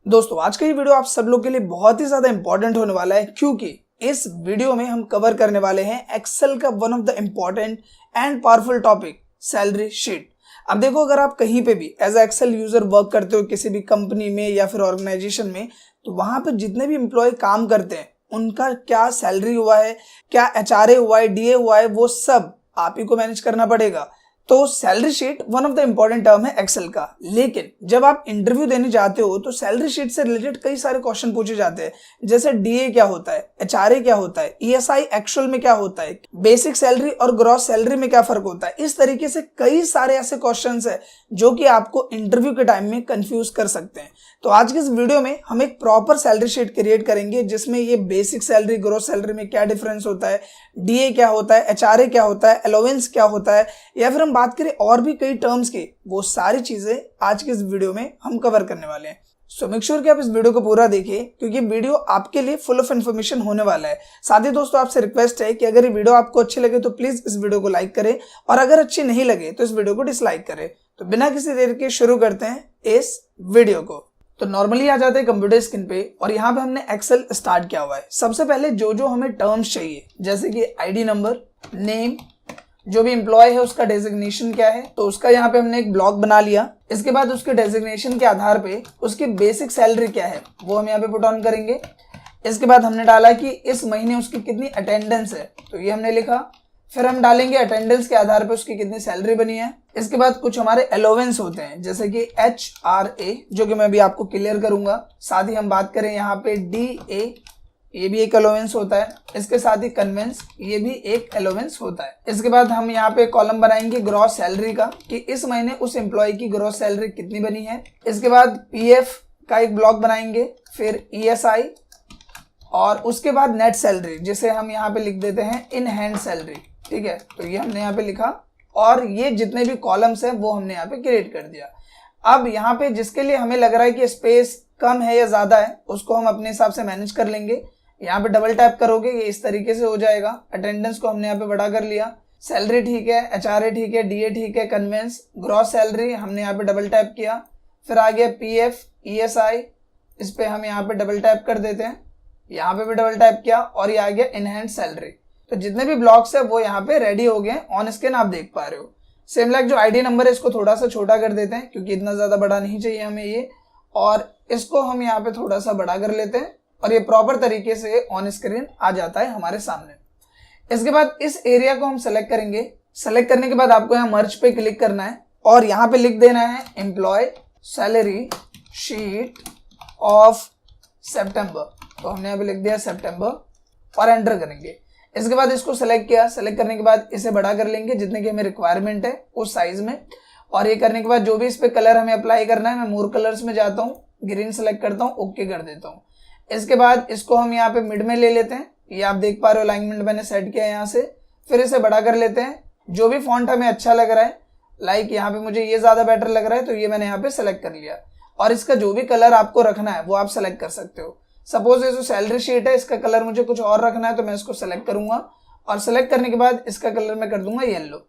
दोस्तों आज का ये वीडियो आप सब लोग के लिए बहुत ही ज्यादा इंपॉर्टेंट होने वाला है क्योंकि इस वीडियो में हम कवर करने वाले हैं एक्सेल का one of the important and powerful topic salary sheet. अब देखो, अगर आप कहीं पे भी as a Excel user work करते हो किसी भी कंपनी में या फिर ऑर्गेनाइजेशन में, तो वहां पे जितने भी एम्प्लॉय काम करते हैं उनका क्या सैलरी हुआ है, क्या एचआरए हुआ है, डीए हुआ है, वो सब आप ही को मैनेज करना पड़ेगा। तो salary sheet one of the important term है एक्सेल का। लेकिन जब आप इंटरव्यू देने जाते हो तो सैलरी शीट से रिलेटेड कई सारे क्वेश्चन पूछे जाते हैं, जैसे डीए क्या होता है, एचआरए क्या होता है, ईएसआई एक्चुअल में क्या होता है, बेसिक सैलरी और ग्रॉस सैलरी में क्या फर्क होता है। इस तरीके से कई सारे ऐसे क्वेश्चंस है जो कि आपको इंटरव्यू के टाइम में कंफ्यूज कर सकते हैं। तो आज के इस वीडियो में हम एक प्रॉपर सैलरी शीट क्रिएट करेंगे जिसमें ये बेसिक सैलरी, ग्रॉस सैलरी में क्या डिफरेंस होता है, डीए क्या होता है, एचआरए क्या होता है, अलाउंस क्या होता है, या फिर हम बात करें और भी कई टर्म्स की, वो सारी चीजें आज के इस वीडियो में हम कवर करने वाले हैं। सो मेक श्योर कि आप इस वीडियो को पूरा देखिए क्योंकि वीडियो आपके लिए फुल ऑफ इन्फॉर्मेशन होने वाला है। साथ ही दोस्तों आपसे रिक्वेस्ट है कि अगर ये वीडियो आपको अच्छी लगे तो प्लीज इस वीडियो को लाइक करें और अगर अच्छी नहीं लगे तो इस वीडियो को डिसलाइक करें। तो बिना किसी देर के शुरू करते हैं इस वीडियो को। तो नॉर्मली आ जाते हैं कंप्यूटर स्क्रीन पे और यहाँ पे हमने एक्सेल स्टार्ट किया हुआ है। सबसे पहले जो हमें टर्म्स चाहिए, जैसे कि आईडी नंबर, नेम, जो भी एम्प्लॉय है उसका डेजिग्नेशन क्या है, तो उसका यहाँ पे हमने एक ब्लॉक बना लिया। इसके बाद उसके डेजिग्नेशन के आधार पे उसकी बेसिक सैलरी क्या है वो हम यहाँ पे पुट ऑन करेंगे। इसके बाद हमने डाला कि इस महीने उसकी कितनी अटेंडेंस है, तो ये हमने लिखा। फिर हम डालेंगे अटेंडेंस के आधार पे उसकी कितनी सैलरी बनी है। इसके बाद कुछ हमारे अलाउंस होते हैं जैसे कि एचआरए, जो कि मैं अभी आपको क्लियर करूंगा। साथ ही हम बात करें यहाँ पे डीए, ये भी एक अलाउंस होता है। इसके साथ ही कन्वेंस, ये भी एक अलाउंस होता है। इसके बाद हम यहाँ पे कॉलम बनाएंगे ग्रॉस सैलरी का कि इस महीने उस एम्प्लॉय की ग्रॉस सैलरी कितनी बनी है। इसके बाद पीएफ का एक ब्लॉक बनाएंगे, फिर ईएसआई और उसके बाद नेट सैलरी, जिसे हम यहाँ पे लिख देते हैं इन हैंड सैलरी। ठीक है, तो ये हमने यहाँ पे लिखा और ये जितने भी कॉलम्स हैं वो हमने यहाँ पे क्रिएट कर दिया। अब यहाँ पे जिसके लिए हमें लग रहा है कि स्पेस कम है या ज्यादा है उसको हम अपने हिसाब से मैनेज कर लेंगे। यहाँ पे डबल टैप करोगे ये इस तरीके से हो जाएगा। अटेंडेंस को हमने यहाँ पे बड़ा कर लिया, सैलरी ठीक है, एचआरए ठीक है, डीए ठीक है, कन्वेंस, ग्रॉस सैलरी हमने यहाँ पे डबल टैप किया। फिर आ गया पीएफ, ईएसआई, इस पे हम यहाँ पे डबल टैप कर देते हैं, यहाँ पे भी डबल टैप किया और ये आ गया इनहैंड सैलरी। तो जितने भी ब्लॉक्स है वो यहाँ पे रेडी हो गए, ऑन स्क्रीन आप देख पा रहे हो। सेम लाइक जो आईडी नंबर है इसको थोड़ा सा छोटा कर देते हैं क्योंकि इतना ज्यादा बड़ा नहीं चाहिए हमें ये, और इसको हम यहाँ पे थोड़ा सा बड़ा कर लेते हैं और ये प्रॉपर तरीके से ऑन स्क्रीन आ जाता है हमारे सामने। इसके बाद इस एरिया को हम सेलेक्ट करेंगे। सेलेक्ट करने के बाद आपको यहाँ मर्ज पे क्लिक करना है और यहाँ पे लिख देना है एम्प्लॉय सैलरी शीट ऑफ सितंबर। तो हमने यहाँ पे लिख दिया सितंबर और एंटर करेंगे। इसके बाद इसको सेलेक्ट किया, सेलेक्ट करने के बाद इसे बड़ा कर लेंगे जितने की हमें रिक्वायरमेंट है उस साइज में। और ये करने के बाद जो भी इस पे कलर हमें अप्लाई करना है, मैं मोर कलर्स में जाता हूँ, ग्रीन सेलेक्ट करता हूँ, ओके कर देता हूँ। इसके बाद इसको हम यहाँ पे मिड में ले लेते हैं, ये आप देख पा रहे हो अलाइनमेंट मैंने सेट किया है यहाँ से। फिर इसे बड़ा कर लेते हैं, जो भी फॉन्ट हमें अच्छा लग रहा है, लाइक यहाँ पे मुझे ये ज्यादा बेटर लग रहा है तो ये मैंने यहाँ पे सेलेक्ट कर लिया। और इसका जो भी कलर आपको रखना है वो आप सेलेक्ट कर सकते हो। सपोज ये जो सैलरी शीट है इसका कलर मुझे कुछ और रखना है तो मैं इसको सेलेक्ट करूंगा और सेलेक्ट करने के बाद इसका कलर मैं कर दूंगा येलो।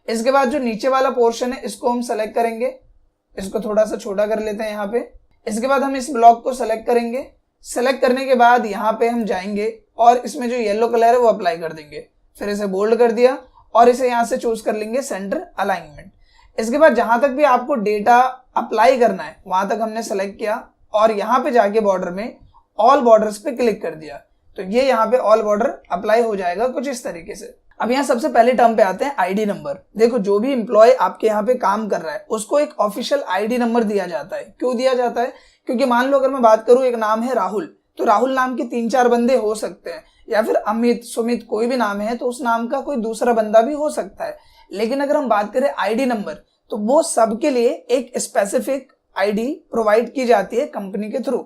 इसके बाद जो नीचे वाला पोर्शन है इसको हम सेलेक्ट करेंगे, इसको थोड़ा सा छोटा कर लेते हैं यहाँ पे। इसके बाद हम इस ब्लॉक को सेलेक्ट करेंगे। सेलेक्ट करने के बाद यहाँ पे हम जाएंगे और इसमें जो येलो कलर है वो अप्लाई कर देंगे। फिर इसे बोल्ड कर दिया और इसे यहाँ से चूज कर लेंगे सेंटर अलाइनमेंट। इसके बाद जहां तक भी आपको डेटा अप्लाई करना है वहां तक हमने सेलेक्ट किया और यहाँ पे जाके बॉर्डर में ऑल बॉर्डर्स पे क्लिक कर दिया। तो ये यहाँ पे ऑल बॉर्डर अप्लाई हो जाएगा कुछ इस तरीके से। अब यहाँ सबसे पहले टर्म पे आते हैं आईडी नंबर। देखो, जो भी एम्प्लॉय आपके यहाँ पे काम कर रहा है उसको एक ऑफिशियल आईडी नंबर दिया जाता है। क्यों दिया जाता है? क्योंकि मान लो अगर मैं बात करूं, एक नाम है राहुल, तो राहुल नाम के 3-4 बंदे हो सकते हैं, या फिर अमित, सुमित, कोई भी नाम है तो उस नाम का कोई दूसरा बंदा भी हो सकता है। लेकिन अगर हम बात करें आईडी नंबर तो वो सबके लिए एक स्पेसिफिक आईडी प्रोवाइड की जाती है कंपनी के थ्रू।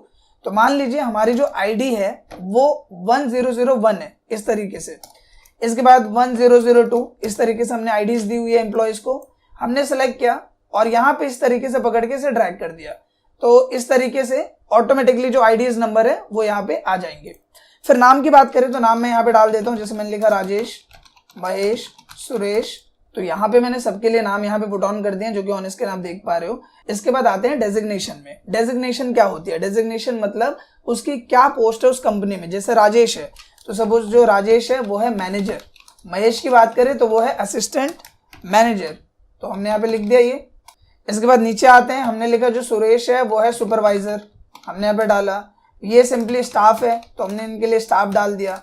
तो मान लीजिए हमारी जो आईडी है वो 1001 है इस तरीके से। इसके बाद 1002 इस तरीके से हमने आईडीज दी हुई है एम्प्लॉयज को, हमने सेलेक्ट किया और यहाँ पे इस तरीके से पकड़ के इसे ड्रैग कर दिया। तो इस तरीके से ऑटोमेटिकली जो आईडीज नंबर है वो यहाँ पे आ जाएंगे। फिर नाम की बात करें तो नाम मैं यहाँ पे डाल देता हूँ, जैसे मैंने लिखा राजेश, महेश, सुरेश, तो यहाँ पे मैंने सबके लिए नाम यहाँ पे पुट ऑन कर दिए जो कि ऑन स्क्रीन आप देख पा रहे हो। इसके बाद आते हैं डेजिग्नेशन में। डेजिग्नेशन क्या होती है? डेजिग्नेशन मतलब उसकी क्या पोस्ट है उस कंपनी में। जैसे राजेश है तो सपोज जो राजेश है वो है मैनेजर, महेश की बात करें तो वो है असिस्टेंट मैनेजर, तो हमने यहाँ पे लिख दिया ये। इसके बाद नीचे आते हैं, हमने लिखा जो सुरेश है वो है सुपरवाइजर, हमने यहाँ पे डाला। ये सिंपली स्टाफ है तो हमने इनके लिए स्टाफ डाल दिया,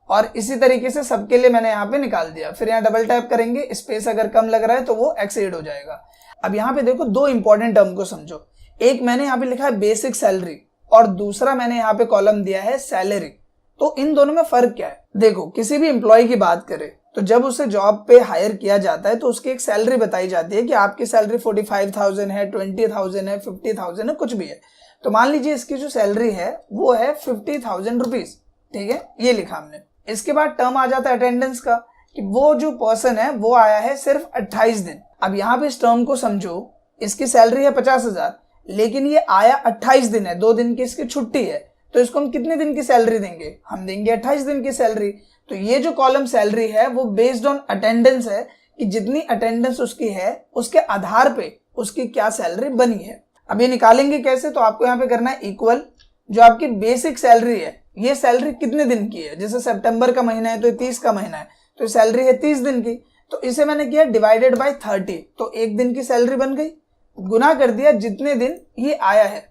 और इसी तरीके से सबके लिए मैंने यहाँ पे निकाल दिया। फिर यहाँ डबल टैप करेंगे, स्पेस अगर कम लग रहा है तो वो एक्सीड हो जाएगा। अब यहाँ पे देखो दो इंपॉर्टेंट टर्म को समझो, एक मैंने यहाँ पे लिखा है बेसिक सैलरी और दूसरा मैंने यहाँ पे कॉलम दिया है सैलरी। तो इन दोनों में फर्क क्या है? देखो किसी भी एम्प्लॉय की बात करें तो जब उसे जॉब पे हायर किया जाता है तो उसकी एक सैलरी बताई जाती है कि आपकी सैलरी 45,000 है, 20,000 है, 50,000 है, कुछ भी है। तो मान लीजिए इसकी जो सैलरी है वो है 50,000 रुपीज, ठीक है, ये लिखा हमने। इसके बाद टर्म आ जाता है अटेंडेंस का, कि वो जो पर्सन है वो आया है सिर्फ 28 दिन। अब यहाँ पे इस टर्म को समझो, इसकी सैलरी है 50,000 लेकिन ये आया 28 दिन है, 2 दिन की इसकी छुट्टी है, तो इसको हम कितने दिन की सैलरी देंगे? हम देंगे 28 दिन की सैलरी। तो ये जो कॉलम सैलरी है वो बेस्ड ऑन अटेंडेंस है, कि जितनी अटेंडेंस उसकी है उसके आधार पे उसकी क्या सैलरी बनी है। अब ये निकालेंगे कैसे? तो आपको यहाँ पे करना है इक्वल जो आपकी बेसिक सैलरी है, ये सैलरी कितने दिन की है। जैसे सितंबर का महीना है तो 30 का महीना है, तो सैलरी है 30 दिन की, तो इसे मैंने किया डिवाइडेड बाय 30, तो 1 दिन की सैलरी बन गई। गुना कर दिया जितने दिन ये आया है,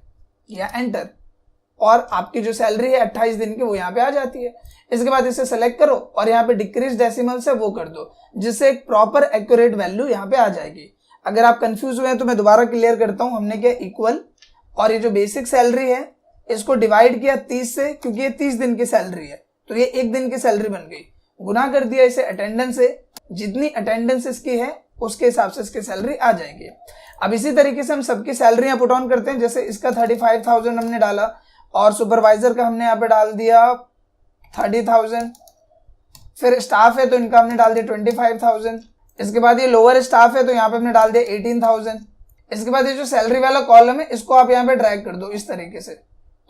या एंटर, और आपकी जो सैलरी है 28 दिन की वो यहाँ पे आ जाती है। इसके बाद इसे सेलेक्ट करो और यहाँ पे डिक्रीज डेसिमल से वो कर दो, जिससे एक प्रॉपर एक्यूरेट वैल्यू यहाँ पे आ जाएगी। अगर आप कंफ्यूज हुए हैं तो मैं दोबारा क्लियर करता हूँ। हमने किया इक्वल, और ये जो बेसिक सैलरी है इसको डिवाइड किया 30 से, क्योंकि ये 30 दिन की सैलरी है तो ये 1 दिन की सैलरी बन गई। गुना कर दिया इसे अटेंडेंस से, जितनी अटेंडेंस इसकी है उसके हिसाब से इसकी सैलरी आ जाएगी। अब इसी तरीके से हम सबकी सैलरी पुट ऑन करते हैं। जैसे इसका 35,000 हमने डाला, और सुपरवाइजर का हमने यहाँ पे डाल दिया 30,000, फिर स्टाफ है तो इनका हमने डाल दिया 25,000। इसके बाद ये लोअर स्टाफ है तो यहाँ पे हमने डाल दिया 18,000। इसके बाद ये जो सैलरी वाला कॉलम है इसको आप यहाँ पे ड्रैग कर दो इस तरीके से,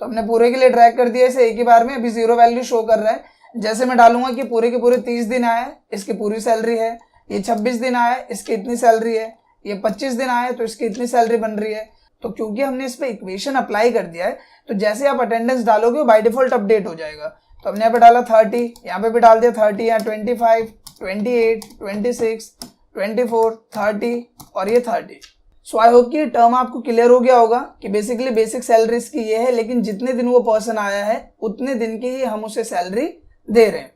तो हमने पूरे के लिए ड्रैग कर दिया इसे एक ही बार में। अभी 0 वैल्यू शो कर रहा है। जैसे मैं डालूंगा कि पूरे के पूरे 30 दिन आए, इसकी पूरी सैलरी है, ये 26 दिन आए इसकी इतनी सैलरी है, ये 25 दिन आए तो इसकी इतनी सैलरी बन रही है। तो क्योंकि हमने इस पे इक्वेशन अप्लाई कर दिया है तो जैसे आप अटेंडेंस डालोगे वो बाय डिफॉल्ट अपडेट हो जाएगा। तो हमने यहाँ पे डाला 30, यहाँ पे भी डाल दिया 30, यहाँ 25, 28, 26, 24, 30 और ये 30। सो आई होप कि टर्म आपको क्लियर हो गया होगा कि बेसिकली बेसिक सैलरी इसकी ये है, लेकिन जितने दिन वो पर्सन आया है उतने दिन की ही हम उसे सैलरी दे रहे हैं।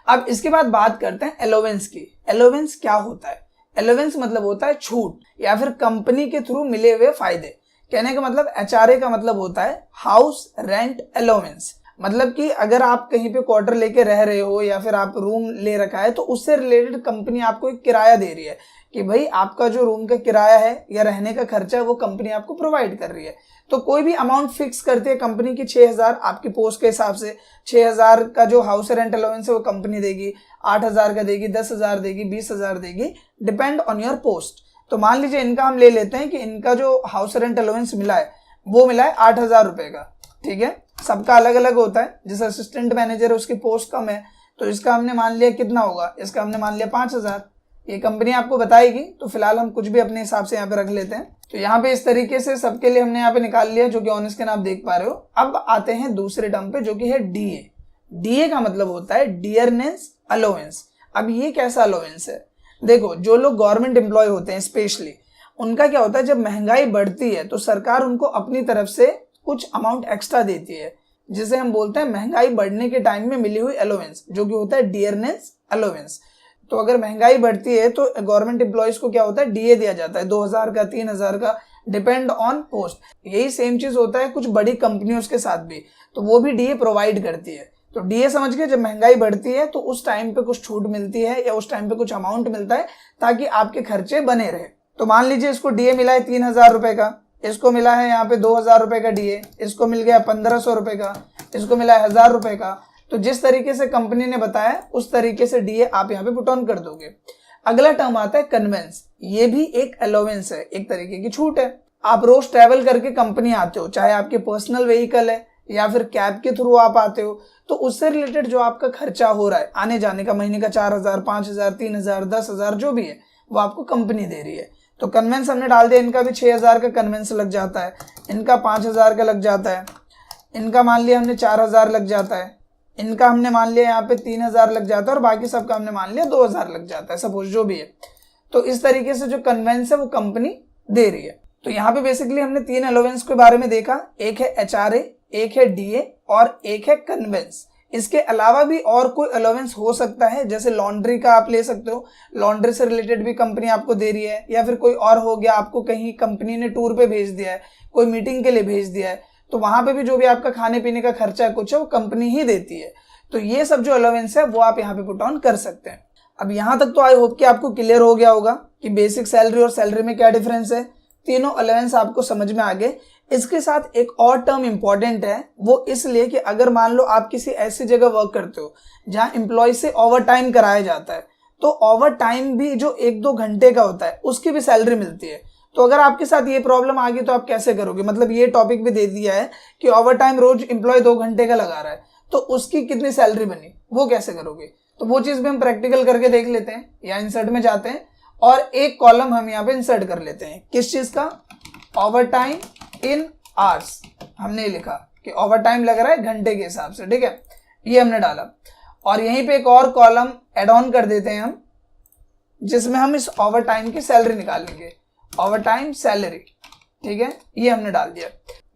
अब इसके बाद बात करते हैं अलोवेंस की। अलोवेंस क्या होता है? अलोवेंस मतलब होता है छूट या फिर कंपनी के थ्रू मिले हुए फायदे। कहने का मतलब एचआरए का मतलब होता है हाउस रेंट अलोवेंस। मतलब कि अगर आप कहीं पे क्वार्टर लेके रह रहे हो या फिर आप रूम ले रखा है तो उससे रिलेटेड कंपनी आपको एक किराया दे रही है कि भाई आपका जो रूम का किराया है या रहने का खर्चा है वो कंपनी आपको प्रोवाइड कर रही है। तो कोई भी अमाउंट फिक्स करती है कंपनी की 6,000 आपकी पोस्ट के हिसाब से। 6,000 का जो हाउस रेंट अलाउंस है वो कंपनी देगी, 8,000 का देगी, 10,000 देगी, 20,000 देगी, डिपेंड ऑन योर पोस्ट। तो मान लीजिए इनका हम ले लेते हैं कि इनका जो हाउस रेंट अलाउंस मिला है वो मिला है 8,000 रुपए का, ठीक है। सबका अलग अलग होता है। जैसे असिस्टेंट मैनेजर है उसकी पोस्ट कम है तो इसका हमने मान लिया कितना होगा, इसका हमने मान लिया 5,000। ये कंपनी आपको बताएगी, तो फिलहाल हम कुछ भी अपने हिसाब से यहाँ पे रख लेते हैं। तो यहाँ पे इस तरीके से सबके लिए हमने यहाँ पे निकाल लिया जो कि ऑन स्क्रीन आप देख पा रहे हो। अब आते हैं दूसरे टर्म पे जो कि है डीए। डीए का मतलब होता है डियरनेस अलोवेंस। अब ये कैसा अलोवेंस है? देखो जो लोग गवर्नमेंट एम्प्लॉय होते हैं स्पेशली, उनका क्या होता है जब महंगाई बढ़ती है तो सरकार उनको अपनी तरफ से कुछ अमाउंट एक्स्ट्रा देती है, जिसे हम बोलते हैं महंगाई बढ़ने के टाइम में मिली हुई अलोवेंस, जो कि होता है डियरनेस अलोवेंस। तो अगर महंगाई बढ़ती है तो गवर्नमेंट एम्प्लॉयज को क्या होता है, डीए दिया जाता है 2,000 का, 3,000 का, डिपेंड ऑन पोस्ट। यही सेम चीज होता है कुछ बड़ी कंपनियों के साथ भी, तो वो भी डीए प्रोवाइड करती है। तो डीए समझ के, जब महंगाई बढ़ती है तो उस टाइम पे कुछ छूट मिलती है या उस टाइम पे कुछ अमाउंट मिलता है ताकि आपके खर्चे बने रहे। तो मान लीजिए इसको डीए मिला है 3,000 रुपए का, इसको मिला है यहाँ पे 2,000 रुपए का डीए, इसको मिल गया 1,500 रुपए का, इसको मिला है 1,000 रुपए का। तो जिस तरीके से कंपनी ने बताया उस तरीके से डीए आप यहाँ पे पुट ऑन कर दोगे। अगला टर्म आता है कन्वेंस। ये भी एक अलोवेंस है, एक तरीके की छूट है। आप रोज ट्रैवल करके कंपनी आते हो, चाहे आपके पर्सनल व्हीकल है या फिर कैब के थ्रू आप आते हो, तो उससे रिलेटेड जो आपका खर्चा हो रहा है आने जाने का, महीने का 4,000, 5,000, 3,000, 10,000 जो भी है, वो आपको कंपनी दे रही है। तो कन्वेंस हमने डाल दिया, इनका भी 6000 का कन्वेंस लग जाता है, इनका 5000 का लग जाता है, इनका मान लिया हमने 4000 लग जाता है, इनका हमने मान लिया यहाँ पे 3000 लग जाता है और बाकी सबका हमने मान लिया 2000 लग जाता है, सपोज जो भी है। तो इस तरीके से जो कन्वेंस है वो कंपनी दे रही है। तो यहाँ पे बेसिकली हमने 3 अलाउंस के बारे में देखा, एक है HRA, एक है DA और एक है कन्वेंस। इसके अलावा भी और कोई अलाउंस हो सकता है, जैसे लॉन्ड्री का आप ले सकते हो, लॉन्ड्री से रिलेटेड भी कंपनी आपको दे रही है, या फिर कोई और हो गया, आपको कहीं कंपनी ने टूर पे भेज दिया है, कोई मीटिंग के लिए भेज दिया है, तो वहां पे भी जो भी आपका खाने पीने का खर्चा है कुछ है वो कंपनी ही देती है। तो ये सब जो अलाउंस है वो आप यहाँ पे पुट ऑन कर सकते हैं। अब यहाँ तक तो आई होप कि आपको क्लियर हो गया होगा कि बेसिक सैलरी और सैलरी में क्या डिफरेंस है। तीनों अलाउंस आपको समझ में आ गए। इसके साथ एक और टर्म इंपॉर्टेंट है, वो इसलिए कि अगर मान लो आप किसी ऐसी जगह वर्क करते हो जहां एम्प्लॉय से ओवर टाइम कराया जाता है, तो ओवर टाइम भी जो 1-2 घंटे का होता है उसकी भी सैलरी मिलती है। तो अगर आपके साथ ये प्रॉब्लम आ गई तो आप कैसे करोगे, मतलब ये टॉपिक भी दे दिया है कि ओवर टाइम रोज एम्प्लॉय 2 घंटे का लगा रहा है, तो उसकी कितनी सैलरी बनी, वो कैसे करोगे। तो वो चीज भी हम प्रैक्टिकल करके देख लेते हैं। या इंसर्ट में जाते हैं और एक कॉलम हम यहाँ पे इंसर्ट कर लेते हैं, किस चीज का, ओवर टाइम इन आवर्स। हमने लिखा कि ओवर टाइम लग रहा है घंटे के हिसाब से, ठीक है, ये हमने डाला। और यहीं पे एक और कॉलम एड ऑन कर देते हैं हम, जिसमें हम इस ओवर टाइम की सैलरी निकालेंगे, ओवर टाइम सैलरी, ठीक है, ये हमने डाल दिया।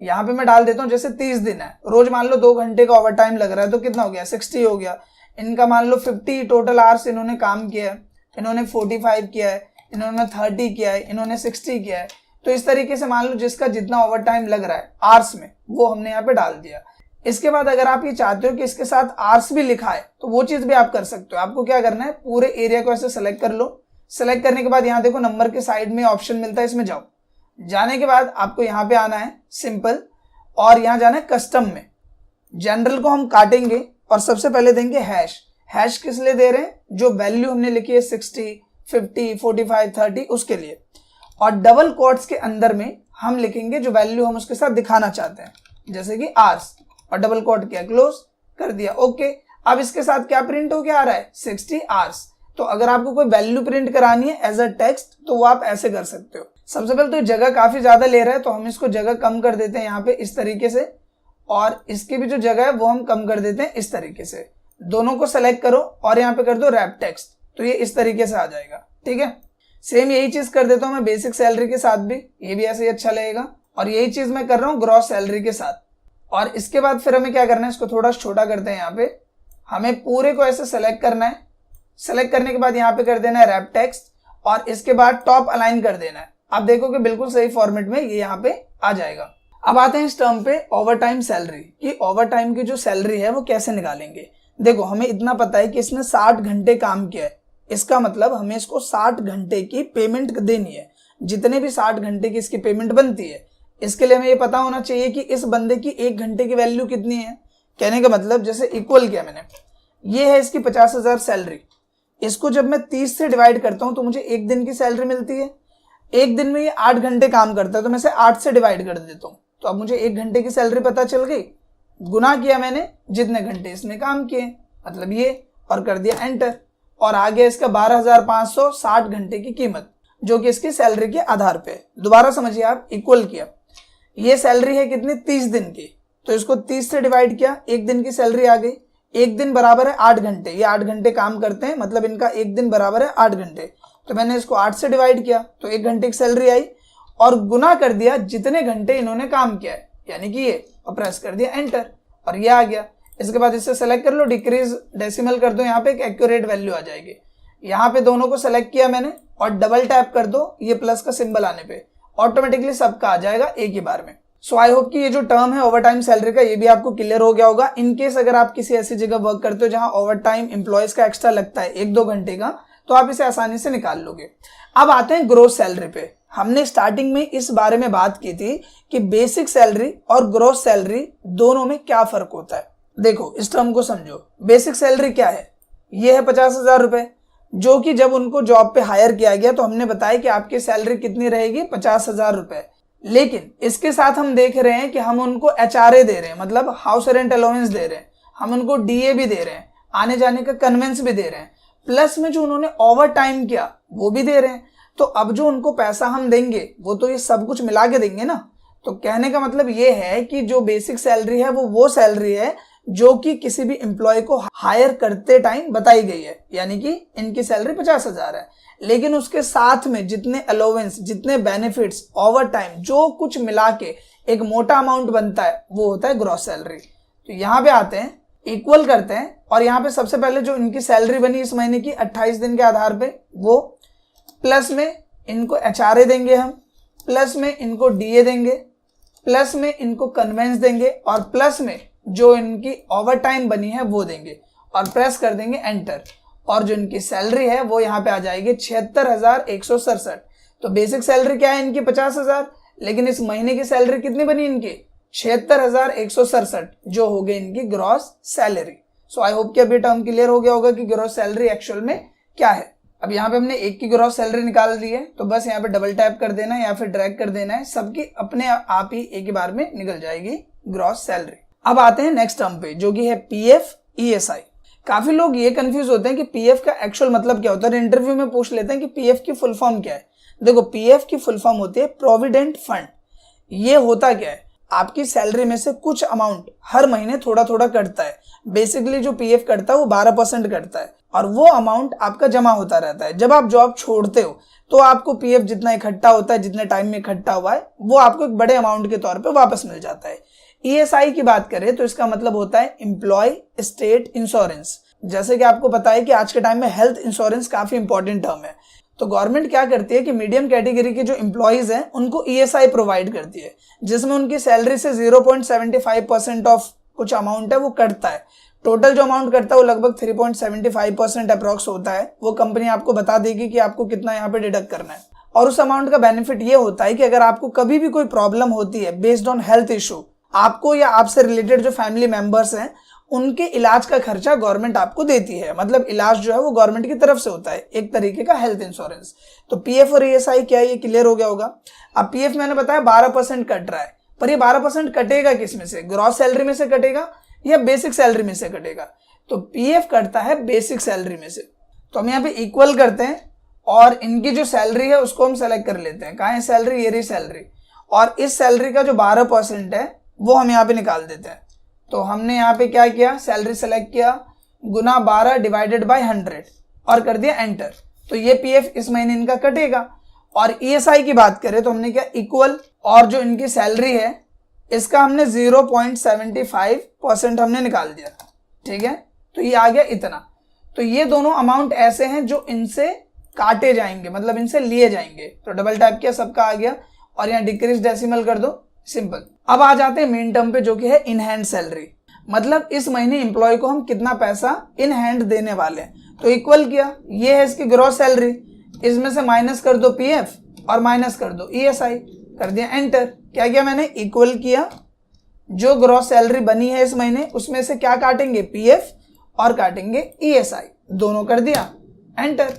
यहाँ पे मैं डाल देता हूँ, जैसे 30 दिन है, रोज मान लो 2 घंटे का ओवर टाइम लग रहा है, तो कितना हो गया, 60 हो गया। इनका मान लो 50 टोटल आवर्स इन्होंने काम किया है, इन्होंने 45 किया है, इन्होंने 30 किया है, इन्होंने 60 किया है। तो इस तरीके से मान लो जिसका जितना ओवर टाइम लग रहा है आवर्स में, वो हमने यहाँ पे डाल दिया। इसके बाद अगर आप ये चाहते हो कि इसके साथ आवर्स भी लिखा है, तो वो चीज भी आप कर सकते हो। आपको क्या करना है, पूरे एरिया को ऐसे सेलेक्ट कर लो। सेलेक्ट करने के बाद यहाँ देखो नंबर के साइड में ऑप्शन मिलता है, इसमें जाओ। जाने के बाद आपको यहाँ पे आना है सिंपल, और यहाँ जाना है कस्टम में। जनरल को हम काटेंगे और सबसे पहले देंगे हैश। हैश किस लिए दे रहे हैं, जो वैल्यू हमने लिखी है 60, 50, 45, 30 उसके लिए। और डबल कोट्स के अंदर में हम लिखेंगे जो वैल्यू हम उसके साथ दिखाना चाहते हैं, जैसे कि आवर्स, और डबल कोट किया, क्लोज कर दिया, ओके। अब इसके साथ क्या प्रिंट हो क्या आ रहा है, 60 आवर्स। तो अगर आपको कोई वैल्यू प्रिंट करानी है एज अ टेक्स्ट, तो वो आप ऐसे कर सकते हो। सबसे पहले तो जगह काफी ज्यादा ले रहा है, तो हम इसको जगह कम कर देते हैं यहाँ पे इस तरीके से, और इसकी भी जो जगह है वो हम कम कर देते हैं इस तरीके से। दोनों को सेलेक्ट करो और यहाँ पे कर दो रैप टेक्स्ट, तो ये इस तरीके से आ जाएगा, ठीक है। सेम यही चीज कर देता हूं मैं बेसिक सैलरी के साथ भी, ये भी ऐसे ही अच्छा लगेगा। और यही चीज मैं कर रहा हूँ ग्रॉस सैलरी के साथ। और इसके बाद फिर हमें क्या करना है, इसको थोड़ा छोटा करते हैं। यहाँ पे हमें पूरे को ऐसे सेलेक्ट करना है। सेलेक्ट करने के बाद यहाँ पे कर देना है रैप टेक्स्ट, और इसके बाद टॉप अलाइन कर देना है। आप देखोगे बिल्कुल सही फॉर्मेट में ये यहाँ पे आ जाएगा। अब आते हैं इस टर्म पे ओवर टाइम सैलरी, कि ओवर टाइम की जो सैलरी है वो कैसे निकालेंगे। देखो हमें इतना पता है कि इसने 60 घंटे काम किया है, इसका मतलब हमें इसको 60 घंटे की पेमेंट देनी है। जितने भी 60 घंटे की इसकी पेमेंट बनती है, इसके लिए हमें ये पता होना चाहिए कि इस बंदे की 1 घंटे की वैल्यू कितनी है। कहने का मतलब जैसे इक्वल किया मैंने, ये है इसकी 50,000 सैलरी। इसको जब मैं 30 से डिवाइड करता हूं तो मुझे 1 दिन की सैलरी मिलती है। 1 दिन में ये 8 घंटे काम करता है, तो मैं इसे 8 से डिवाइड कर देता हूं, तो अब मुझे 1 घंटे की सैलरी पता चल गई। गुना किया मैंने जितने घंटे इसने काम किए, मतलब ये, और कर दिया एंटर, और आ गया इसका 12,560 घंटे की कीमत, जो कि इसकी सैलरी के आधार पे। दोबारा समझिए आप, इक्वल किया, ये सैलरी है कितनी, 30 दिन की, तो इसको 30 से डिवाइड किया, 1 दिन की सैलरी आ गई। 1 दिन बराबर है 8 घंटे, ये 8 घंटे काम करते हैं, मतलब इनका 1 दिन बराबर है 8 घंटे। तो मैंने इसको 8 से डिवाइड किया तो 1 घंटे की सैलरी आई, और गुना कर दिया जितने घंटे इन्होंने काम किया है, यानी कि ये, और प्रेस कर दिया एंटर, और ये आ गया। इसके बाद इससे सेलेक्ट कर लो, डिक्रीज डेसिमल कर दो, यहाँ पे एक एक्यूरेट वैल्यू आ जाएगी। यहाँ पे दोनों को सेलेक्ट किया मैंने, और डबल टैप कर दो ये प्लस का सिंबल आने पे, ऑटोमेटिकली सबका आ जाएगा एक ही बार में। सो आई होप कि ये जो टर्म है ओवर टाइम सैलरी का, ये भी आपको क्लियर हो गया होगा। इनकेस अगर आप किसी ऐसी जगह वर्क करते हो जहां ओवर टाइम एम्प्लॉयज का एक्स्ट्रा लगता है 1-2 घंटे का, तो आप इसे आसानी से निकाल लोगे। अब आते हैं ग्रोस सैलरी पे। हमने स्टार्टिंग में इस बारे में बात की थी कि बेसिक सैलरी और ग्रोस सैलरी दोनों में क्या फर्क होता है। देखो इस टर्म को समझो। बेसिक सैलरी क्या है, ये है 50,000 रुपए, जो कि जब उनको जॉब पे हायर किया गया तो हमने बताया कि आपकी सैलरी कितनी रहेगी, 50,000 रुपए। लेकिन इसके साथ हम देख रहे हैं कि हम उनको HRA दे रहे हैं, मतलब हाउस रेंट अलाउंस दे रहे हैं, हम उनको DA भी दे रहे हैं, आने जाने का कन्वेंस भी दे रहे हैं। प्लस में जो उन्होंने ओवर टाइम किया वो भी दे रहे हैं। तो अब जो उनको पैसा हम देंगे वो तो ये सब कुछ मिला के देंगे ना। तो कहने का मतलब ये है कि जो बेसिक सैलरी है वो सैलरी है जो कि किसी भी एम्प्लॉय को हायर करते टाइम बताई गई है, यानी कि इनकी सैलरी 50,000 है। लेकिन उसके साथ में जितने अलाउंस, जितने बेनिफिट्स, ओवर टाइम, जो कुछ मिला के एक मोटा अमाउंट बनता है वो होता है ग्रॉस सैलरी। तो यहाँ पे आते हैं, इक्वल करते हैं, और यहाँ पे सबसे पहले जो इनकी सैलरी बनी इस महीने की 28 दिन के आधार पे, वो प्लस में इनको HRA देंगे हम, प्लस में इनको DA देंगे, प्लस में इनको कन्वेंस देंगे, और प्लस में जो इनकी ओवर टाइम बनी है वो देंगे, और प्रेस कर देंगे एंटर। और जो इनकी सैलरी है वो यहाँ पे आ जाएगी 76,167। तो बेसिक सैलरी क्या है इनकी 50,000, लेकिन इस महीने की सैलरी कितनी बनी इनकी 76,167, जो हो गई इनकी gross salary. So I hope कि अब ये टर्म क्लियर हो गया होगा कि ग्रॉस सैलरी एक्चुअल में क्या है। अब यहाँ पे हमने एक की ग्रॉस सैलरी निकाल दी है, तो बस यहाँ पे डबल टैप कर देना है या फिर ड्रैग कर देना है, सबकी अपने आप ही एक ही बार में निकल जाएगी ग्रॉस सैलरी। अब आते हैं नेक्स्ट टर्म पे, जो कि है PF ESI। काफी लोग ये कंफ्यूज होते हैं कि PF का एक्चुअल मतलब क्या होता है, इंटरव्यू में पूछ लेते हैं कि PF की फुल फॉर्म क्या है। देखो, PF की फुल फॉर्म होती है प्रोविडेंट फंड। ये होता क्या है, आपकी सैलरी में से कुछ अमाउंट हर महीने थोड़ा थोड़ा कटता है। बेसिकली जो PF कटता है वो 12% कटता है, और वो अमाउंट आपका जमा होता रहता है। जब आप जॉब छोड़ते हो तो आपको PF जितना इकट्ठा होता है, जितने टाइम में इकट्ठा हुआ है, वो आपको एक बड़े अमाउंट के तौर पे वापस मिल जाता है। ESI की बात करें तो इसका मतलब होता है एम्प्लॉय स्टेट इंश्योरेंस। जैसे कि आपको पता है कि आज के टाइम में हेल्थ इंश्योरेंस काफी इंपॉर्टेंट टर्म है। तो गवर्नमेंट क्या करती है कि मीडियम कैटेगरी के जो एम्प्लॉइज हैं उनको ESI प्रोवाइड करती है, जिसमें उनकी सैलरी से 0.75% ऑफ कुछ अमाउंट है वो कटता है। टोटल जो अमाउंट कटता है वो लगभग 3.75% अप्रॉक्स होता है। वो कंपनी आपको बता देगी कि आपको कितना यहाँ पे डिडक्ट करना है। और उस अमाउंट का बेनिफिट ये होता है कि अगर आपको कभी भी कोई प्रॉब्लम होती है बेस्ड ऑन हेल्थ इशू, आपको या आपसे रिलेटेड जो फैमिली मेंबर्स हैं उनके इलाज का खर्चा गवर्नमेंट आपको देती है। मतलब इलाज जो है वो गवर्नमेंट की तरफ से होता है, एक तरीके का हेल्थ इंश्योरेंस। तो PF और ESI क्या है, ये क्लियर हो गया होगा। अब PF मैंने बताया 12% कट रहा है, पर ये 12% कटेगा किस में से, ग्रॉस सैलरी में से कटेगा या बेसिक सैलरी में से कटेगा। तो PF कटता है बेसिक सैलरी में से। तो हम यहाँ पे इक्वल करते हैं, और इनकी जो सैलरी है उसको हम सेलेक्ट कर लेते हैं। कहाँ है सैलरी, ये रही सैलरी, और इस सैलरी का जो 12% है वो हम यहाँ पे निकाल देते हैं। तो हमने यहाँ पे क्या किया, सैलरी सेलेक्ट किया, गुना 12 डिवाइडेड बाय 100 और कर दिया एंटर। तो ये PF इस महीने इनका कटेगा। और ESI की बात करें तो हमने क्या, इक्वल, और जो इनकी सैलरी है इसका हमने 0.75% हमने निकाल दिया। ठीक है, तो ये आ गया इतना। तो ये दोनों अमाउंट ऐसे हैं जो इनसे काटे जाएंगे, मतलब इनसे लिए जाएंगे। तो डबल टैप किया, सबका आ गया, और यहाँ डिक्रीज डेसिमल कर दो, सिंपल। अब आ जाते हैं मेन टर्म पे, जो कि है इन हैंड सैलरी। मतलब इस महीने एम्प्लॉय को हम कितना पैसा इन हैंड देने वाले हैं। तो इक्वल किया, ये है इसकी ग्रॉस सैलरी, इसमें से माइनस कर दो PF और माइनस कर दो ESI, कर दिया एंटर। क्या किया मैंने, इक्वल किया, जो ग्रॉस सैलरी बनी है इस महीने उसमें से क्या काटेंगे, PF और काटेंगे ESI, दोनों कर दिया एंटर।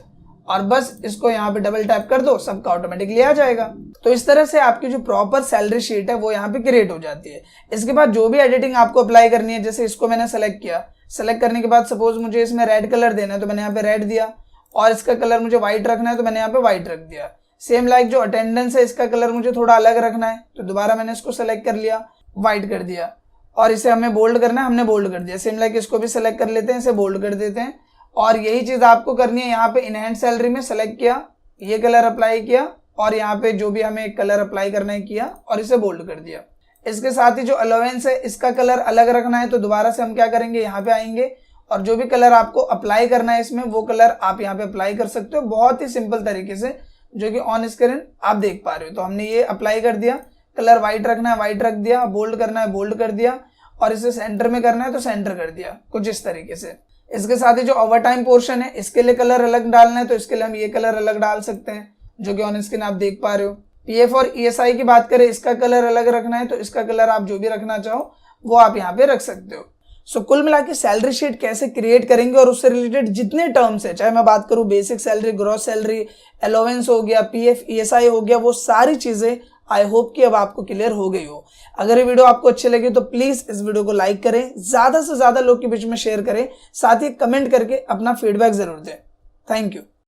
और बस इसको यहाँ पे डबल टैप कर दो, सबका ऑटोमेटिकली आ जाएगा। तो इस तरह से आपकी जो प्रॉपर सैलरी शीट है वो यहाँ पे क्रिएट हो जाती है। इसके बाद जो भी एडिटिंग आपको अप्लाई करनी है, जैसे इसको मैंने सेलेक्ट किया, सेलेक्ट करने के बाद सपोज मुझे इसमें रेड कलर देना है तो मैंने यहाँ पे रेड दिया, और इसका कलर मुझे व्हाइट रखना है तो मैंने यहाँ पे व्हाइट रख दिया। सेम लाइक जो अटेंडेंस है इसका कलर मुझे थोड़ा अलग रखना है, तो दोबारा मैंने इसको सेलेक्ट कर लिया, व्हाइट कर दिया, और इसे हमें बोल्ड करना है, हमने बोल्ड कर दिया। सेम लाइक इसको भी सेलेक्ट कर लेते हैं, इसे बोल्ड कर देते हैं। और यही चीज आपको करनी है, यहाँ पे इनहैंड सैलरी में सेलेक्ट किया, ये कलर अप्लाई किया, और यहाँ पे जो भी हमें कलर अप्लाई करना है किया, और इसे बोल्ड कर दिया। इसके साथ ही जो अलाउंस है इसका कलर अलग रखना है, तो दोबारा से हम क्या करेंगे, यहाँ पे आएंगे, और जो भी कलर आपको अप्लाई करना है इसमें वो कलर आप यहाँ पे अप्लाई कर सकते हो, बहुत ही सिंपल तरीके से, जो कि ऑन स्क्रीन आप देख पा रहे हो। तो हमने ये अप्लाई कर दिया, कलर व्हाइट रखना है व्हाइट रख दिया, बोल्ड करना है बोल्ड कर दिया, और इसे सेंटर में करना है तो सेंटर कर दिया, कुछ इस तरीके से। इसके साथ ही जो ओवर टाइम पोर्शन है इसके लिए कलर अलग डालना है, तो इसके लिए हम ये कलर अलग डाल सकते हैं, जो कि ऑन स्क्रीन आप देख पा रहे हो। PF और ESI की बात करें, इसका कलर अलग रखना है, तो इसका कलर आप जो भी रखना चाहो वो आप यहाँ पे रख सकते हो। सो कुल मिला के सैलरी शीट कैसे क्रिएट करेंगे, और उससे रिलेटेड जितने टर्म्स है, चाहे मैं बात करूं basic salary, gross salary, allowance हो गया, PF ESI हो गया, वो सारी चीजें आई होप कि अब आपको क्लियर हो गई हो। अगर ये वीडियो आपको अच्छी लगी तो प्लीज इस वीडियो को लाइक करें, ज्यादा से ज्यादा लोग के बीच में शेयर करें, साथ ही कमेंट करके अपना फीडबैक जरूर दें। Thank you.